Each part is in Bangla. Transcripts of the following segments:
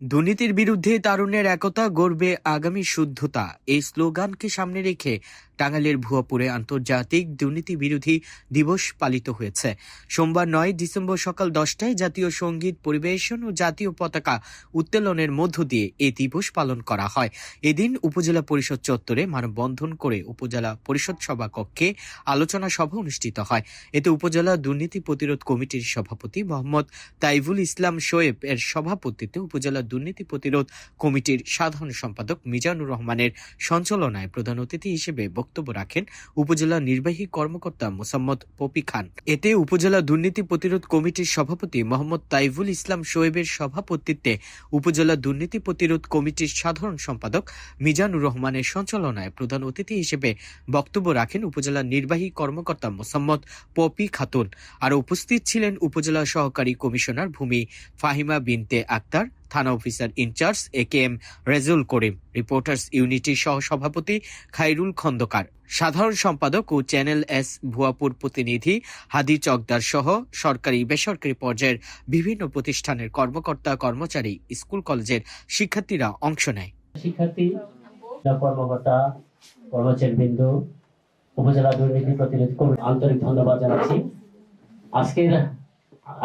দুর্নীতির বিরুদ্ধে তারুণ্যের একতা, গড়বে আগামী শুদ্ধতা, এই স্লোগানকে সামনে রেখে টাঙ্গাইলের ভুয়াপুরে আন্তর্জাতিক দুর্নীতি বিরোধী দিবস পালিত হয়েছে। সোমবার ৯ ডিসেম্বর সকাল 10টায় জাতীয় সঙ্গীত পরিবেশন ও জাতীয় পতাকা উত্তোলনের মধ্য দিয়ে এই দিবস পালন করা হয়। এদিন উপজেলা পরিষদ চত্বরে মানববন্ধন করে উপজেলা পরিষদ সভা কক্ষে আলোচনা সভা অনুষ্ঠিত হয়। এতে উপজেলা দুর্নীতি প্রতিরোধ কমিটির সভাপতি মোহাম্মদ তাইবুল ইসলাম শোয়েব এর সভাপতিত্বে উপজেলা দুর্নীতি প্রতিরোধ কমিটির সাধারণ সম্পাদক মিজানুর রহমানের সঞ্চালনায় প্রধান অতিথি হিসেবে বক্তব্য রাখেন উপজেলা নির্বাহী কর্মকর্তা মোসাম্মদ পপি খান। এতে উপজেলা দুর্নীতি প্রতিরোধ কমিটির সভাপতি মোহাম্মদ তাইবুল ইসলাম শোয়েবের সভাপতিত্বে উপজেলা দুর্নীতি প্রতিরোধ কমিটির সাধারণ সম্পাদক মিজানুর রহমানের সঞ্চালনায় প্রধান অতিথি হিসেবে বক্তব্য রাখেন উপজেলা নির্বাহী কর্মকর্তা মোসাম্মদ পপি খাতুন। আর উপস্থিত ছিলেন উপজেলা সহকারী কমিশনার ভূমি ফাহিমা বিনতে আক্তার, থানা অফিসার ইনচার্জ একেএম রেজুল করিম, রিপোর্টার্স ইউনিটির সহসভাপতি খাইরুল খন্দকার, সাধারণ সম্পাদক ও চ্যানেল এস ভুয়াপুর প্রতিনিধি হাদি চকদার সহ সরকারি বেসরকারি পর্যায়ের বিভিন্ন প্রতিষ্ঠানের কর্মকর্তা কর্মচারী, স্কুল কলেজের শিক্ষার্থীরা অংশ নেয়। শিক্ষার্থী, কর্মকর্তা, কর্মচারীবৃন্দ, উপজেলা দুর্নীতি প্রতিরোধ কমিটি আন্তরিক ধন্যবাদ জানাচ্ছি।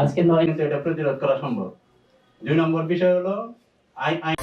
আজকে নয় এটা প্রতিরোধ করা সম্ভব। 2 নম্বর বিষয় হলো আইন